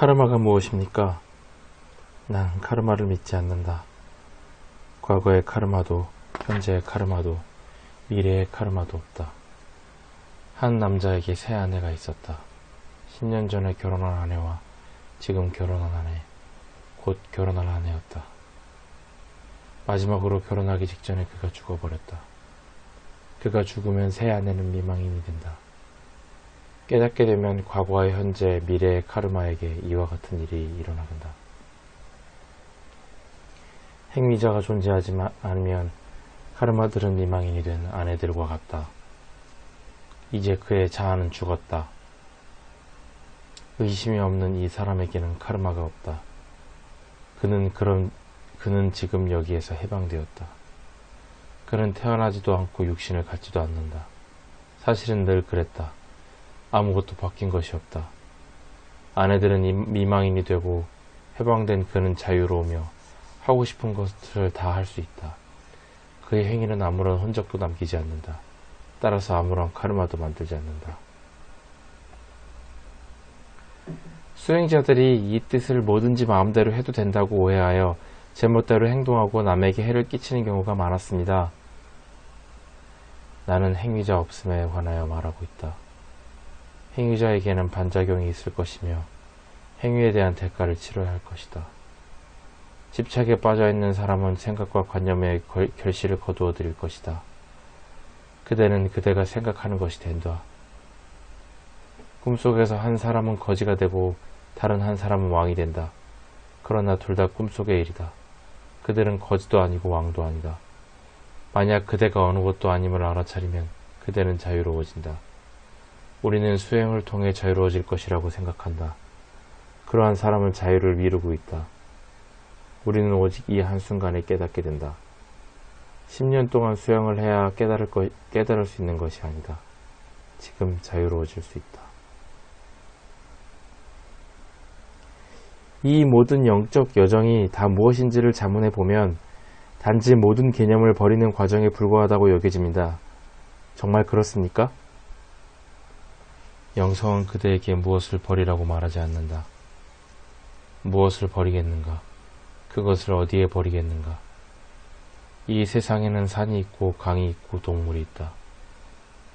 카르마가 무엇입니까? 난 카르마를 믿지 않는다. 과거의 카르마도, 현재의 카르마도, 미래의 카르마도 없다. 한 남자에게 새 아내가 있었다. 10년 전에 결혼한 아내와 지금 결혼한 아내, 곧 결혼할 아내였다. 마지막으로 결혼하기 직전에 그가 죽어버렸다. 그가 죽으면 새 아내는 미망인이 된다. 깨닫게 되면 과거와 현재, 미래의 카르마에게 이와 같은 일이 일어나간다. 행위자가 존재하지 않으면 카르마들은 미망인이 된 아내들과 같다. 이제 그의 자아는 죽었다. 의심이 없는 이 사람에게는 카르마가 없다. 그는 지금 여기에서 해방되었다. 그는 태어나지도 않고 육신을 갖지도 않는다. 사실은 늘 그랬다. 아무것도 바뀐 것이 없다. 아내들은 미망인이 되고 해방된 그는 자유로우며 하고 싶은 것을 다 할 수 있다. 그의 행위는 아무런 흔적도 남기지 않는다. 따라서 아무런 카르마도 만들지 않는다. 수행자들이 이 뜻을 뭐든지 마음대로 해도 된다고 오해하여 제멋대로 행동하고 남에게 해를 끼치는 경우가 많았습니다. 나는 행위자 없음에 관하여 말하고 있다. 행위자에게는 반작용이 있을 것이며 행위에 대한 대가를 치러야 할 것이다. 집착에 빠져있는 사람은 생각과 관념의 결실을 거두어 드릴 것이다. 그대는 그대가 생각하는 것이 된다. 꿈속에서 한 사람은 거지가 되고 다른 한 사람은 왕이 된다. 그러나 둘 다 꿈속의 일이다. 그들은 거지도 아니고 왕도 아니다. 만약 그대가 어느 것도 아님을 알아차리면 그대는 자유로워진다. 우리는 수행을 통해 자유로워질 것이라고 생각한다. 그러한 사람은 자유를 미루고 있다. 우리는 오직 이 한순간에 깨닫게 된다. 10년 동안 수행을 해야 깨달을 수 있는 것이 아니다. 지금 자유로워질 수 있다. 이 모든 영적 여정이 다 무엇인지를 자문해 보면 단지 모든 개념을 버리는 과정에 불과하다고 여겨집니다. 정말 그렇습니까? 영성은 그대에게 무엇을 버리라고 말하지 않는다. 무엇을 버리겠는가? 그것을 어디에 버리겠는가? 이 세상에는 산이 있고 강이 있고 동물이 있다.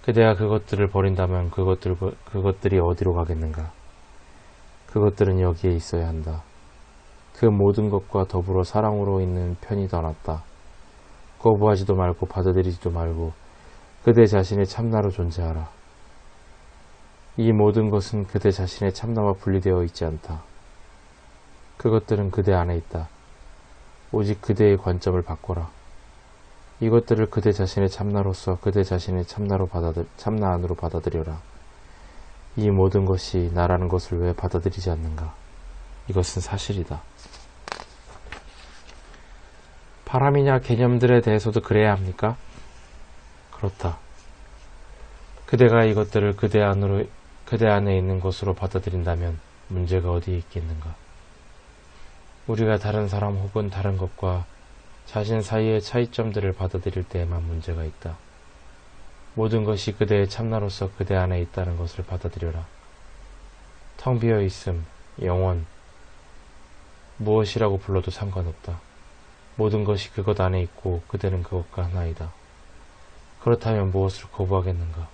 그대가 그것들을 버린다면 그것들이 어디로 가겠는가? 그것들은 여기에 있어야 한다. 그 모든 것과 더불어 사랑으로 있는 편이 더 낫다. 거부하지도 말고 받아들이지도 말고 그대 자신의 참나로 존재하라. 이 모든 것은 그대 자신의 참나와 분리되어 있지 않다. 그것들은 그대 안에 있다. 오직 그대의 관점을 바꿔라. 이것들을 그대 자신의 참나로서 그대 자신의 참나 안으로 받아들여라. 이 모든 것이 나라는 것을 왜 받아들이지 않는가? 이것은 사실이다. 바람이냐 개념들에 대해서도 그래야 합니까? 그렇다. 그대가 이것들을 그대 안에 있는 것으로 받아들인다면 문제가 어디에 있겠는가? 우리가 다른 사람 혹은 다른 것과 자신 사이의 차이점들을 받아들일 때에만 문제가 있다. 모든 것이 그대의 참나로서 그대 안에 있다는 것을 받아들여라. 텅 비어 있음, 영원, 무엇이라고 불러도 상관없다. 모든 것이 그것 안에 있고 그대는 그것과 하나이다. 그렇다면 무엇을 거부하겠는가?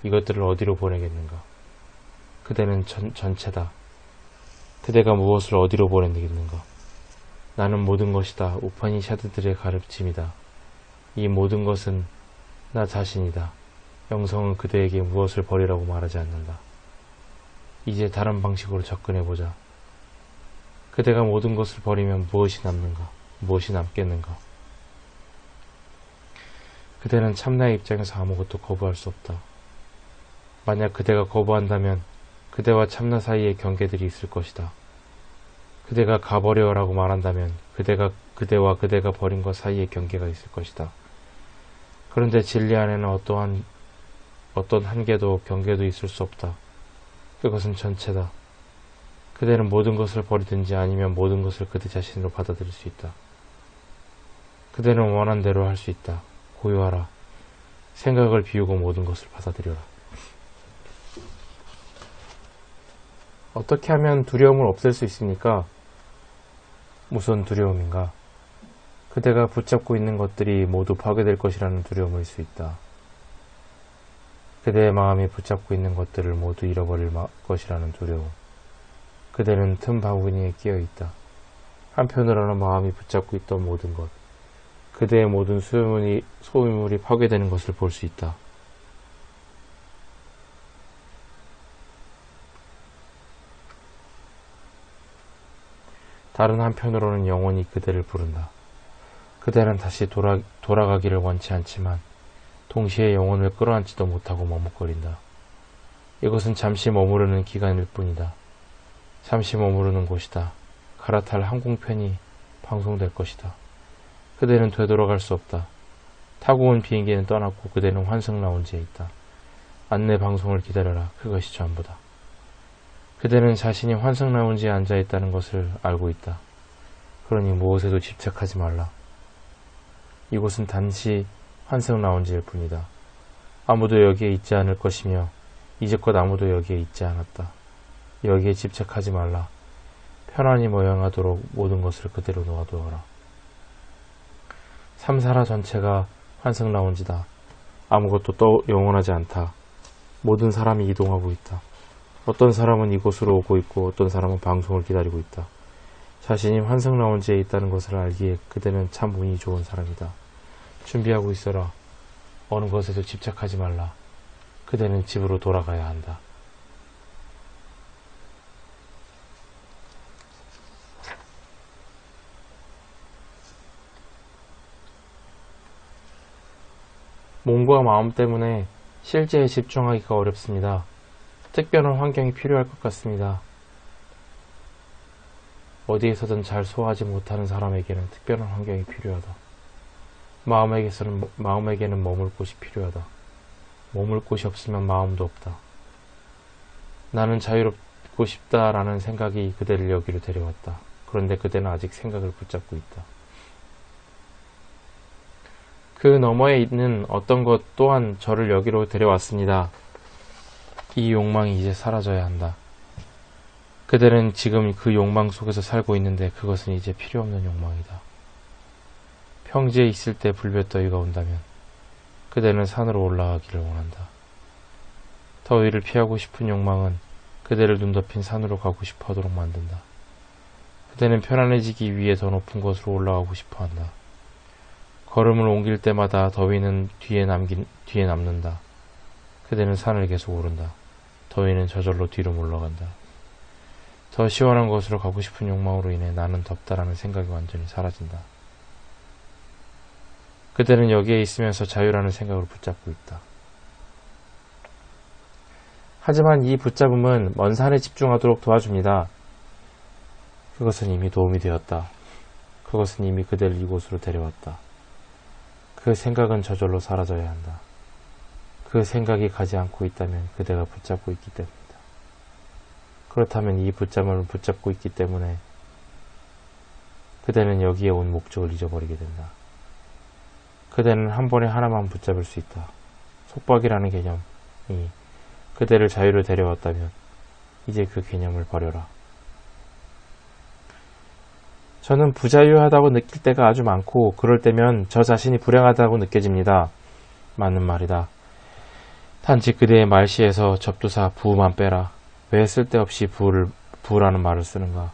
이것들을 어디로 보내겠는가? 그대는 전체다. 그대가 무엇을 어디로 보내겠는가? 나는 모든 것이다. 우파니샤드들의 가르침이다. 이 모든 것은 나 자신이다. 영성은 그대에게 무엇을 버리라고 말하지 않는다. 이제 다른 방식으로 접근해보자. 그대가 모든 것을 버리면 무엇이 남는가? 무엇이 남겠는가? 그대는 참나의 입장에서 아무것도 거부할 수 없다. 만약 그대가 거부한다면 그대와 참나 사이에 경계들이 있을 것이다. 그대가 가버려라고 말한다면 그대와 그대가 버린 것 사이에 경계가 있을 것이다. 그런데 진리 안에는 어떤 한계도 경계도 있을 수 없다. 그것은 전체다. 그대는 모든 것을 버리든지 아니면 모든 것을 그대 자신으로 받아들일 수 있다. 그대는 원한 대로 할 수 있다. 고요하라. 생각을 비우고 모든 것을 받아들여라. 어떻게 하면 두려움을 없앨 수 있습니까? 무슨 두려움인가? 그대가 붙잡고 있는 것들이 모두 파괴될 것이라는 두려움일 수 있다. 그대의 마음이 붙잡고 있는 것들을 모두 잃어버릴 것이라는 두려움. 그대는 틈 바구니에 끼어 있다. 한편으로는 마음이 붙잡고 있던 모든 것, 그대의 모든 소유물이 파괴되는 것을 볼 수 있다. 다른 한편으로는 영혼이 그대를 부른다. 그대는 다시 돌아가기를 원치 않지만 동시에 영혼을 끌어안지도 못하고 머뭇거린다. 이것은 잠시 머무르는 기간일 뿐이다. 잠시 머무르는 곳이다. 갈아탈 항공편이 방송될 것이다. 그대는 되돌아갈 수 없다. 타고 온 비행기는 떠났고 그대는 환승 라운지에 있다. 안내 방송을 기다려라. 그것이 전부다. 그대는 자신이 환승 라운지에 앉아있다는 것을 알고 있다. 그러니 무엇에도 집착하지 말라. 이곳은 단지 환승 라운지일 뿐이다. 아무도 여기에 있지 않을 것이며 이제껏 아무도 여기에 있지 않았다. 여기에 집착하지 말라. 편안히 모양하도록 모든 것을 그대로 놓아두어라. 삼사라 전체가 환승 라운지다. 아무것도 또 영원하지 않다. 모든 사람이 이동하고 있다. 어떤 사람은 이곳으로 오고 있고 어떤 사람은 방송을 기다리고 있다. 자신이 환승 라운지에 있다는 것을 알기에 그대는 참 운이 좋은 사람이다. 준비하고 있어라. 어느 것에도 집착하지 말라. 그대는 집으로 돌아가야 한다. 몸과 마음 때문에 실제에 집중하기가 어렵습니다. 특별한 환경이 필요할 것 같습니다. 어디에서든 잘 소화하지 못하는 사람에게는 특별한 환경이 필요하다. 마음에게는 머물 곳이 필요하다. 머물 곳이 없으면 마음도 없다. 나는 자유롭고 싶다라는 생각이 그대를 여기로 데려왔다. 그런데 그대는 아직 생각을 붙잡고 있다. 그 너머에 있는 어떤 것 또한 저를 여기로 데려왔습니다. 이 욕망이 이제 사라져야 한다. 그대는 지금 그 욕망 속에서 살고 있는데 그것은 이제 필요 없는 욕망이다. 평지에 있을 때 불볕더위가 온다면 그대는 산으로 올라가기를 원한다. 더위를 피하고 싶은 욕망은 그대를 눈 덮인 산으로 가고 싶어 하도록 만든다. 그대는 편안해지기 위해 더 높은 곳으로 올라가고 싶어 한다. 걸음을 옮길 때마다 더위는 뒤에 남는다. 그대는 산을 계속 오른다. 더위는 저절로 뒤로 물러간다. 더 시원한 곳으로 가고 싶은 욕망으로 인해 나는 덥다라는 생각이 완전히 사라진다. 그대는 여기에 있으면서 자유라는 생각을 붙잡고 있다. 하지만 이 붙잡음은 먼 산에 집중하도록 도와줍니다. 그것은 이미 도움이 되었다. 그것은 이미 그대를 이곳으로 데려왔다. 그 생각은 저절로 사라져야 한다. 그 생각이 가지 않고 있다면 그대가 붙잡고 있기 때문이다. 그렇다면 이 붙잡음을 붙잡고 있기 때문에 그대는 여기에 온 목적을 잊어버리게 된다. 그대는 한 번에 하나만 붙잡을 수 있다. 속박이라는 개념이 그대를 자유로 데려왔다면 이제 그 개념을 버려라. 저는 부자유하다고 느낄 때가 아주 많고 그럴 때면 저 자신이 불행하다고 느껴집니다. 맞는 말이다. 단지 그대의 말씨에서 접두사 부만 빼라. 왜 쓸데없이 부라는 말을 쓰는가?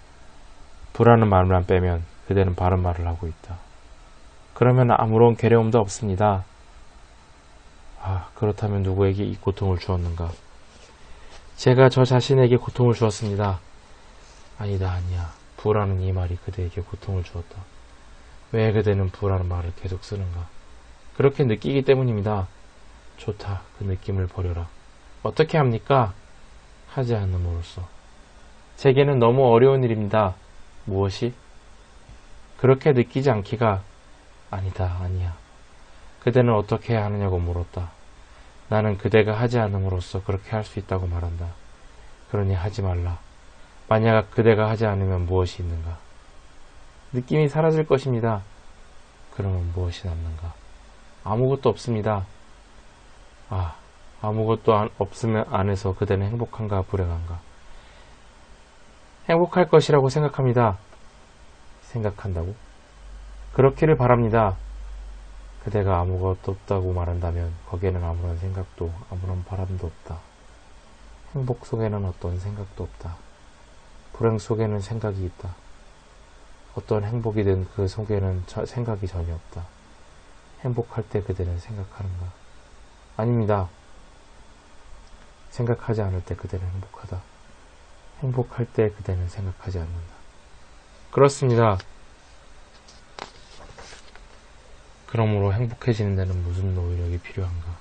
부라는 말만 빼면 그대는 바른 말을 하고 있다. 그러면 아무런 괴로움도 없습니다. 그렇다면 누구에게 이 고통을 주었는가? 제가 저 자신에게 고통을 주었습니다. 아니다. 부라는 이 말이 그대에게 고통을 주었다. 왜 그대는 부라는 말을 계속 쓰는가? 그렇게 느끼기 때문입니다. 좋다. 그 느낌을 버려라. 어떻게 합니까? 하지 않음으로써. 제게는 너무 어려운 일입니다. 무엇이? 그렇게 느끼지 않기가 아니야. 그대는 어떻게 해야 하느냐고 물었다. 나는 그대가 하지 않음으로써 그렇게 할 수 있다고 말한다. 그러니 하지 말라. 만약 그대가 하지 않으면 무엇이 있는가? 느낌이 사라질 것입니다. 그러면 무엇이 남는가? 아무것도 없습니다. 아무것도 없으면 안에서 그대는 행복한가 불행한가? 행복할 것이라고 생각합니다. 생각한다고? 그렇기를 바랍니다. 그대가 아무것도 없다고 말한다면 거기에는 아무런 생각도 아무런 바람도 없다. 행복 속에는 어떤 생각도 없다. 불행 속에는 생각이 있다. 어떤 행복이든 그 속에는 생각이 전혀 없다. 행복할 때 그대는 생각하는가? 아닙니다. 생각하지 않을 때 그대는 행복하다. 행복할 때 그대는 생각하지 않는다. 그렇습니다. 그러므로 행복해지는 데는 무슨 노력이 필요한가?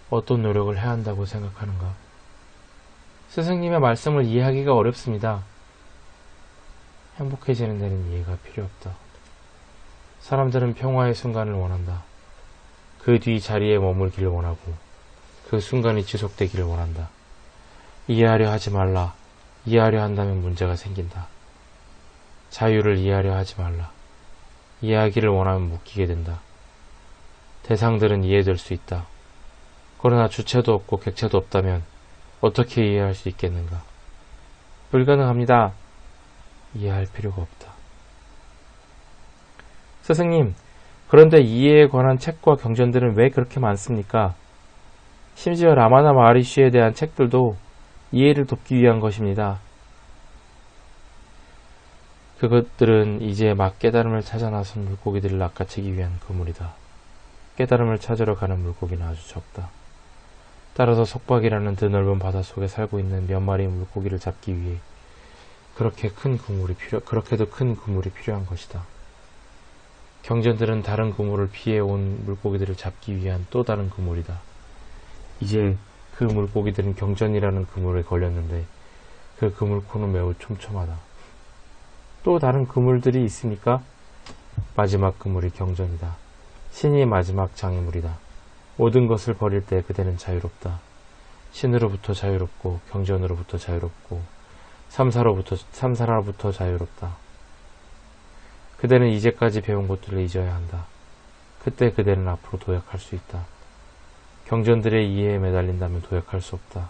어떤 노력을 해야 한다고 생각하는가? 스승님의 말씀을 이해하기가 어렵습니다. 행복해지는 데는 이해가 필요 없다. 사람들은 평화의 순간을 원한다. 그 뒤 자리에 머물기를 원하고 그 순간이 지속되기를 원한다. 이해하려 하지 말라. 이해하려 한다면 문제가 생긴다. 자유를 이해하려 하지 말라. 이해하기를 원하면 묶이게 된다. 대상들은 이해될 수 있다. 그러나 주체도 없고 객체도 없다면 어떻게 이해할 수 있겠는가? 불가능합니다. 이해할 필요가 없다. 스승님, 그런데 이해에 관한 책과 경전들은 왜 그렇게 많습니까? 심지어 라마나 마하리시에 대한 책들도 이해를 돕기 위한 것입니다. 그것들은 이제 막 깨달음을 찾아 나선 물고기들을 낚아채기 위한 그물이다. 깨달음을 찾으러 가는 물고기는 아주 적다. 따라서 속박이라는 드넓은 바닷속에 살고 있는 몇 마리의 물고기를 잡기 위해 그렇게도 큰 그물이 필요한 것이다. 경전들은 다른 그물을 피해온 물고기들을 잡기 위한 또 다른 그물이다. 이제 그 물고기들은 경전이라는 그물에 걸렸는데 그 그물코는 매우 촘촘하다. 또 다른 그물들이 있습니까? 마지막 그물이 경전이다. 신이 마지막 장애물이다. 모든 것을 버릴 때 그대는 자유롭다. 신으로부터 자유롭고 경전으로부터 자유롭고 삼사로부터 자유롭다. 그대는 이제까지 배운 것들을 잊어야 한다. 그때 그대는 앞으로 도약할 수 있다. 경전들의 이해에 매달린다면 도약할 수 없다.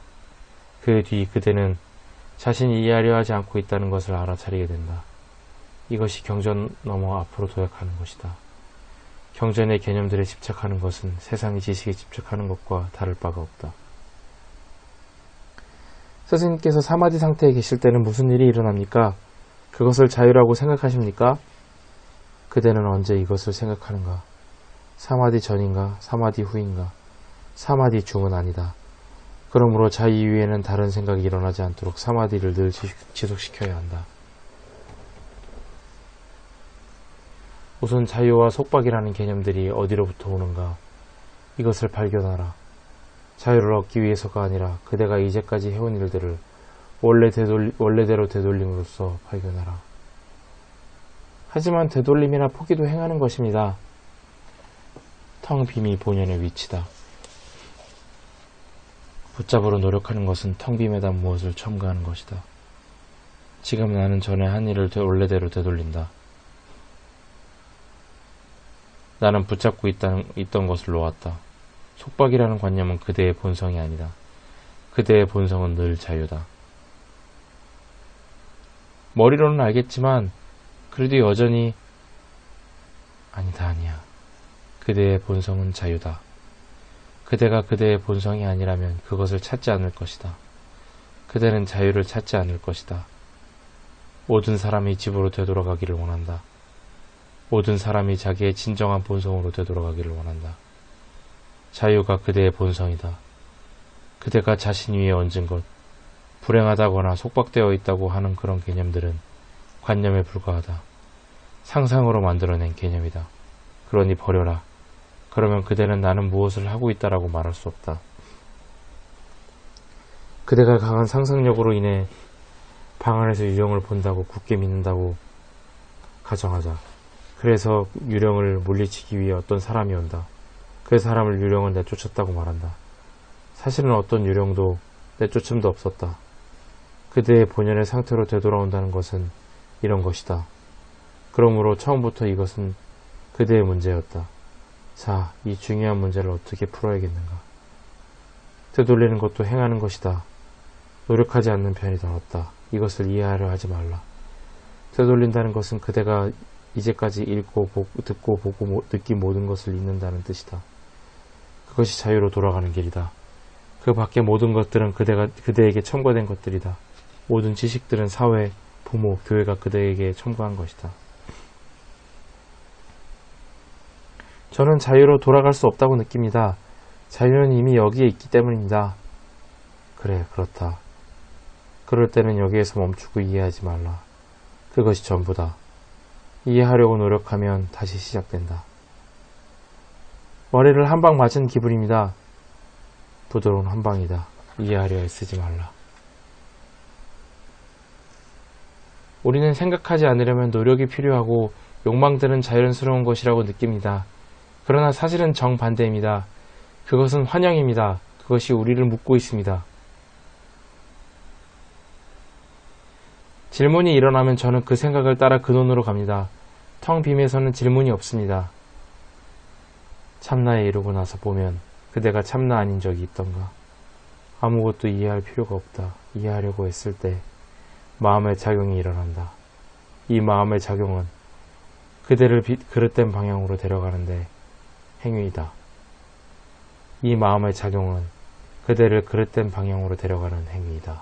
그 뒤 그대는 자신이 이해하려 하지 않고 있다는 것을 알아차리게 된다. 이것이 경전 넘어 앞으로 도약하는 것이다. 경전의 개념들에 집착하는 것은 세상의 지식에 집착하는 것과 다를 바가 없다. 스승님께서 사마디 상태에 계실 때는 무슨 일이 일어납니까? 그것을 자유라고 생각하십니까? 그대는 언제 이것을 생각하는가? 사마디 전인가? 사마디 후인가? 사마디 중은 아니다. 그러므로 자유 이후에는 다른 생각이 일어나지 않도록 사마디를 늘 지속시켜야 한다. 우선 자유와 속박이라는 개념들이 어디로부터 오는가? 이것을 발견하라. 자유를 얻기 위해서가 아니라 그대가 이제까지 해온 일들을 원래대로 되돌림으로써 발견하라. 하지만 되돌림이나 포기도 행하는 것입니다. 텅 빔이 본연의 위치다. 붙잡으러 노력하는 것은 텅 빔에다 무엇을 첨가하는 것이다. 지금 나는 전에 한 일을 원래대로 되돌린다. 나는 붙잡고 있던 것을 놓았다. 속박이라는 관념은 그대의 본성이 아니다. 그대의 본성은 늘 자유다. 머리로는 알겠지만 그래도 여전히 아니야. 그대의 본성은 자유다. 그대가 그대의 본성이 아니라면 그것을 찾지 않을 것이다. 그대는 자유를 찾지 않을 것이다. 모든 사람이 집으로 되돌아가기를 원한다. 모든 사람이 자기의 진정한 본성으로 되돌아가기를 원한다. 자유가 그대의 본성이다. 그대가 자신 위에 얹은 것, 불행하다거나 속박되어 있다고 하는 그런 개념들은 관념에 불과하다. 상상으로 만들어낸 개념이다. 그러니 버려라. 그러면 그대는 나는 무엇을 하고 있다라고 말할 수 없다. 그대가 강한 상상력으로 인해 방 안에서 유령을 본다고 굳게 믿는다고 가정하자. 그래서 유령을 물리치기 위해 어떤 사람이 온다. 그 사람을 유령은 내쫓았다고 말한다. 사실은 어떤 유령도 내쫓음도 없었다. 그대의 본연의 상태로 되돌아온다는 것은 이런 것이다. 그러므로 처음부터 이것은 그대의 문제였다. 자, 이 중요한 문제를 어떻게 풀어야겠는가? 되돌리는 것도 행하는 것이다. 노력하지 않는 편이 더 낫다. 이것을 이해하려 하지 말라. 되돌린다는 것은 그대가 이제까지 읽고 듣고 보고 느낀 모든 것을 잊는다는 뜻이다. 그것이 자유로 돌아가는 길이다. 그 밖의 모든 것들은 그대에게 첨가된 것들이다. 모든 지식들은 사회, 부모, 교회가 그대에게 첨가한 것이다. 저는 자유로 돌아갈 수 없다고 느낍니다. 자유는 이미 여기에 있기 때문입니다. 그래, 그렇다. 그럴 때는 여기에서 멈추고 이해하지 말라. 그것이 전부다. 이해하려고 노력하면 다시 시작된다. 머리를 한 방 맞은 기분입니다. 부드러운 한 방이다. 이해하려 애쓰지 말라. 우리는 생각하지 않으려면 노력이 필요하고 욕망들은 자연스러운 것이라고 느낍니다. 그러나 사실은 정반대입니다. 그것은 환영입니다. 그것이 우리를 묶고 있습니다. 질문이 일어나면 저는 그 생각을 따라 근원으로 갑니다. 텅 빔에서는 질문이 없습니다. 참나에 이르고 나서 보면 그대가 참나 아닌 적이 있던가. 아무것도 이해할 필요가 없다. 이해하려고 했을 때 마음의 작용이 일어난다. 이 마음의 작용은 그대를 그릇된 방향으로 데려가는데 행위이다. 이 마음의 작용은 그대를 그릇된 방향으로 데려가는 행위이다.